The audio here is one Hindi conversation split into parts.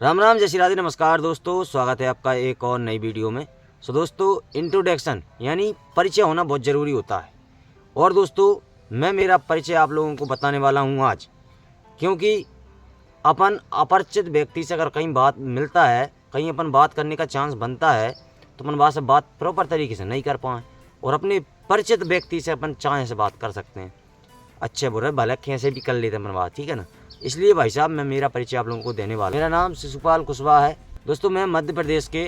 राम राम, जय श्री राधे, नमस्कार दोस्तों। स्वागत है आपका एक और नई वीडियो में। दोस्तों, इंट्रोडक्शन यानी परिचय होना बहुत ज़रूरी होता है। और दोस्तों, मैं मेरा परिचय आप लोगों को बताने वाला हूँ आज, क्योंकि अपन अपरिचित व्यक्ति से अगर कहीं बात मिलता है, कहीं अपन बात करने का चांस बनता है, तो अपन वहाँ से बात प्रॉपर तरीके से नहीं कर पाएँ। और अपने परिचित व्यक्ति से अपन चाहे से बात कर सकते हैं, अच्छे बुरे भले कैसे भी कर लेते हैं अपन बात, ठीक है ना। इसलिए भाई साहब, मैं मेरा परिचय आप लोगों को देने वाला हूं। मेरा नाम शिशुपाल कुशवाहा है। दोस्तों, मैं मध्य प्रदेश के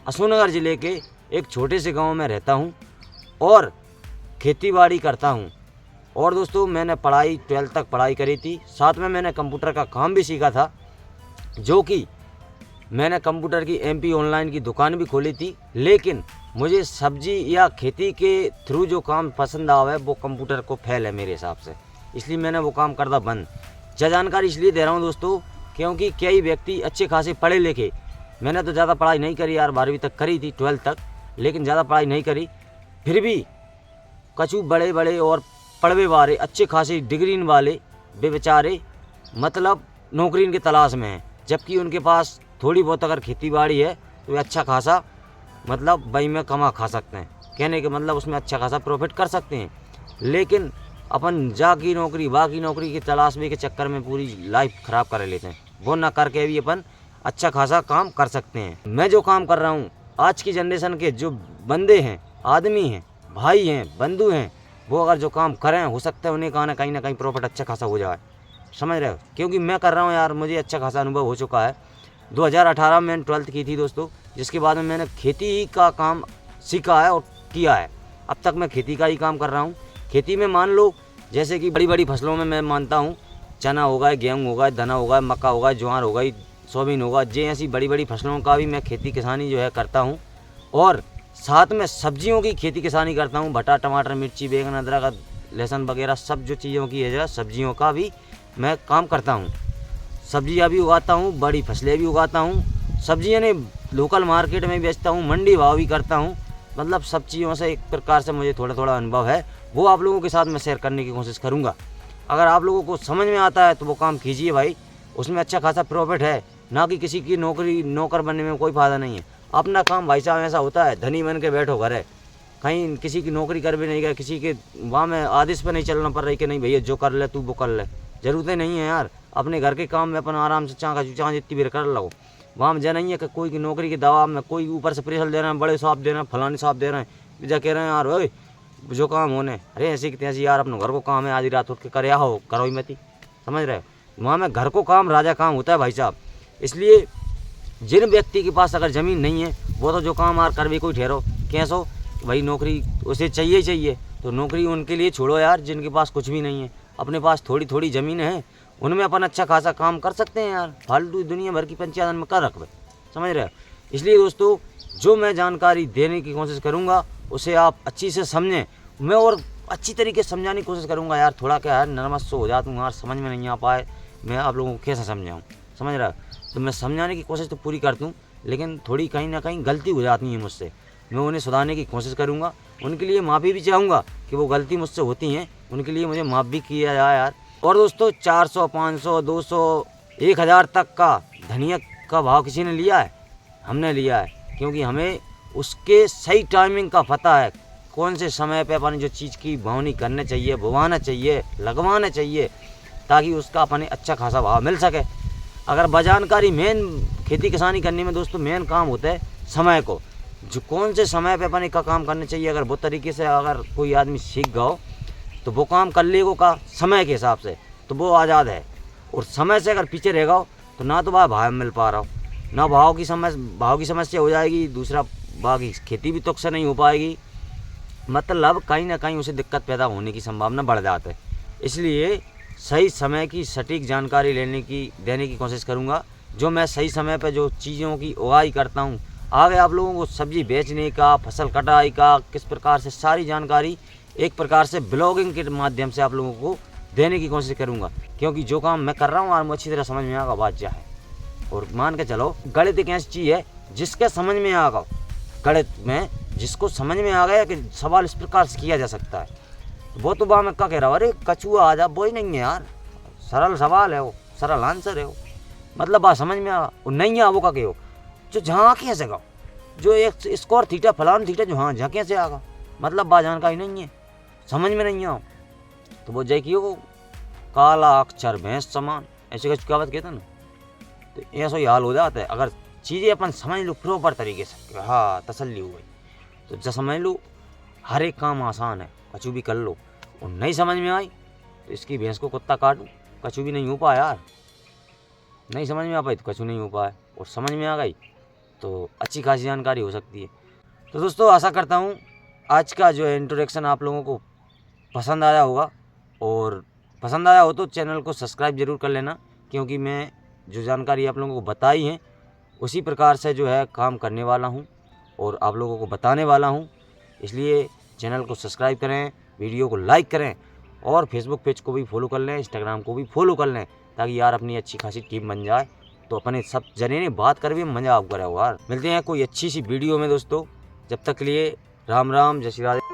अशोकनगर ज़िले के एक छोटे से गांव में रहता हूं और खेतीबाड़ी करता हूं। और दोस्तों, मैंने पढ़ाई 12th तक पढ़ाई करी थी। साथ में मैंने कंप्यूटर का काम भी सीखा था, जो कि मैंने कंप्यूटर की MP ऑनलाइन की दुकान भी खोली थी। लेकिन मुझे सब्जी या खेती के थ्रू जो काम पसंद आवा है वो कंप्यूटर को फेल है मेरे हिसाब से, इसलिए मैंने वो काम करना बंद। यह जानकारी इसलिए दे रहा हूँ दोस्तों, क्योंकि कई व्यक्ति अच्छे खासे पढ़े लिखे, मैंने तो ज़्यादा पढ़ाई नहीं करी यार, 12वीं तक करी थी, 12th तक, लेकिन ज़्यादा पढ़ाई नहीं करी। फिर भी कछु बड़े बड़े और पढ़वे वाले अच्छे खासे डिग्री वाले वे बेचारे मतलब नौकरी की तलाश में हैं, जबकि उनके पास थोड़ी बहुत अगर खेती बाड़ी है तो वे अच्छा खासा मतलब वही में कमा खा सकते हैं। कहने के मतलब उसमें अच्छा खासा प्रॉफिट कर सकते हैं। लेकिन अपन जाकी नौकरी बाकी नौकरी की तलाश में के चक्कर में पूरी लाइफ ख़राब कर लेते हैं। वो ना करके भी अपन अच्छा खासा काम कर सकते हैं। मैं जो काम कर रहा हूँ, आज की जनरेशन के जो बंदे हैं, आदमी हैं, भाई हैं, बंधु हैं, वो अगर जो काम करें, हो सकता है उन्हें कहीं ना कहीं प्रॉफिट अच्छा खासा हो जाए। समझ रहे हो? क्योंकि मैं कर रहा हूँ यार, मुझे अच्छा खासा अनुभव हो चुका है। 2018 में मैंने 12th की थी दोस्तों, जिसके बाद में मैंने खेती का काम सीखा है और किया है। अब तक मैं खेती का ही काम कर रहा हूँ। खेती में मान लो जैसे कि बड़ी बड़ी फसलों में मैं मानता हूँ, चना होगा, गेहूँ होगा, धना होगा, मक्का होगा, ज्वार होगा, सोयाबीन होगा, जे ऐसी बड़ी बड़ी फसलों का भी मैं खेती किसानी जो है करता हूँ। और साथ में सब्जियों की खेती किसानी करता हूँ। भटा, टमाटर, मिर्ची, बैगन, अदरक, लहसुन वगैरह सब जो चीज़ों की है, सब्जियों का भी मैं काम करता हूँ। सब्जियाँ भी उगाता हूँ, बड़ी फसलें भी उगाता हूँ, सब्जियाँ ने लोकल मार्केट में बेचता हूँ, मंडी भाव भी करता हूँ। मतलब सब चीज़ों से एक प्रकार से मुझे थोड़ा थोड़ा अनुभव है, वो आप लोगों के साथ मैं शेयर करने की कोशिश करूँगा। अगर आप लोगों को समझ में आता है तो वो काम कीजिए भाई, उसमें अच्छा खासा प्रॉफिट है। ना कि किसी की नौकर बनने में कोई फ़ायदा नहीं है। अपना काम भाई साहब ऐसा होता है, धनी बन के बैठो घर है, कहीं किसी की नौकरी कर भी नहीं गए, किसी के वहाँ में आदेश पर नहीं चलना पड़ रही कि नहीं भैया जो कर ले तू वो कर ले। ज़रूरतें नहीं है यार, अपने घर के काम में अपन आराम से चाँका जितनी भी कर लो। वहाँ में नहीं है कि कोई की नौकरी के दबाव में कोई ऊपर से प्रेशर दे रहे हैं, बड़े साहब दे रहे हैं, फलाने साहब दे रहे हैं, जा कह रहे हैं यार ओए जो काम होने, अरे ऐसे कि तैसे यार अपने घर को काम है, आधी रात उठ के करे हो, करो ही मती। समझ रहे हो? वहाँ में घर को काम राजा काम होता है भाई साहब। इसलिए जिन व्यक्ति के पास अगर ज़मीन नहीं है, वो तो जो काम आर कर भी कोई ठहरो कैसो भाई, नौकरी उसे चाहिए ही चाहिए। तो नौकरी उनके लिए छोड़ो यार जिनके पास कुछ भी नहीं है, अपने पास थोड़ी थोड़ी ज़मीन है, उनमें अपन अच्छा खासा काम कर सकते हैं यार। फालतू दुनिया भर की पंचायत में कर रखबे। समझ रहे हो? इसलिए दोस्तों, जो मैं जानकारी देने की कोशिश करूँगा उसे आप अच्छी से समझें। मैं और अच्छी तरीके से समझाने की कोशिश करूँगा यार। थोड़ा क्या है, नर्वस हो जाता हूँ यार, समझ में नहीं आ पाए मैं आप लोगों को कैसे समझाऊँ। समझ रहा है? तो मैं समझाने की कोशिश तो पूरी करता हूँ, लेकिन थोड़ी कहीं ना कहीं गलती हो जाती है मुझसे। मैं उन्हें सुधारने की कोशिश करूँगा, उनके लिए माफ़ी भी चाहूँगा कि वो गलती मुझसे होती हैं, उनके लिए मुझे माफ़ भी किया जाए यार। और दोस्तों, 400, 500, 200, 1000 तक का धनिया का भाव किसी ने लिया है? हमने लिया है, क्योंकि हमें उसके सही टाइमिंग का पता है, कौन से समय पे अपन जो चीज़ की भावनी करने चाहिए, बुवाना चाहिए, लगवाना चाहिए, ताकि उसका अपने अच्छा खासा भाव मिल सके। अगर बजानकारी मेन खेती किसानी करने में दोस्तों मेन काम होता है समय को, जो कौन से समय पे अपन का काम करना चाहिए। अगर वो तरीके से अगर कोई आदमी सीख गया तो वो काम कर लेगो का समय के हिसाब से, तो वो आज़ाद है। और समय से अगर पीछे रहेगा तो ना तो भाव मिल पा रहा हो, ना भाव की समस्या हो जाएगी, दूसरा बाकी खेती भी तुक से नहीं हो पाएगी। मतलब कहीं ना कहीं उसे दिक्कत पैदा होने की संभावना बढ़ जाती है। इसलिए सही समय की सटीक जानकारी देने की कोशिश करूँगा। जो मैं सही समय पर जो चीज़ों की उगाई करता हूँ, आगे आप लोगों को सब्जी बेचने का, फसल कटाई का, किस प्रकार से सारी जानकारी एक प्रकार से ब्लॉगिंग के माध्यम से आप लोगों को देने की कोशिश करूँगा। क्योंकि जो काम मैं कर रहा हूँ मुझे अच्छी तरह समझ में आएगा बात क्या है। और मान के चलो, गणित एक ऐसी चीज़ है जिसके समझ में आ गया, गणित में जिसको समझ में आ गया कि सवाल इस प्रकार से किया जा सकता है, वो तो मैं क्या कह रहा हूँ, अरे कछुआ आ जा, वो ही नहीं है यार, सरल सवाल है वो, सरल आंसर है वो। मतलब बात समझ में आ और नहीं आ वो का हो जो जहाँ कैसे गाओ जो एक स्कोर थीटा फलान थीटा जो हाँ जहाँ कैसे आगा मतलब बा जानकारी नहीं है समझ में नहीं आओ तो वो जय की हो काला अक्षर भैंस समान ऐसे कुछ कहावत कहता ना तो ऐसा ही हाल हो जाता है। अगर चीज़ें अपन समझ लो प्रॉपर तरीके से हाँ तसल्ली हो गई तो जब समझ लो हर एक काम आसान है कछु भी कर लो और नहीं समझ में आई तो इसकी भैंस को कुत्ता काटूँ कछु भी नहीं हो पाया यार। नहीं समझ में आ पाई तो कछु नहीं हो पाया और समझ में आ गई तो अच्छी खासी जानकारी हो सकती है। तो दोस्तों आशा करता हूँ आज का जो है इंट्रोडक्शन आप लोगों को पसंद आया होगा और पसंद आया हो तो चैनल को सब्सक्राइब जरूर कर लेना क्योंकि मैं जो जानकारी आप लोगों को बताई है उसी प्रकार से जो है काम करने वाला हूँ और आप लोगों को बताने वाला हूँ। इसलिए चैनल को सब्सक्राइब करें, वीडियो को लाइक करें और फेसबुक पेज को भी फॉलो कर लें, इंस्टाग्राम को भी फॉलो कर लें ताकि यार अपनी अच्छी खासी टीम बन जाए तो अपने सब जने ने बात कर भी मज़ा आप करें यार। मिलते हैं कोई अच्छी सी वीडियो में दोस्तों, जब तक के लिए राम राम, जय श्री राधे।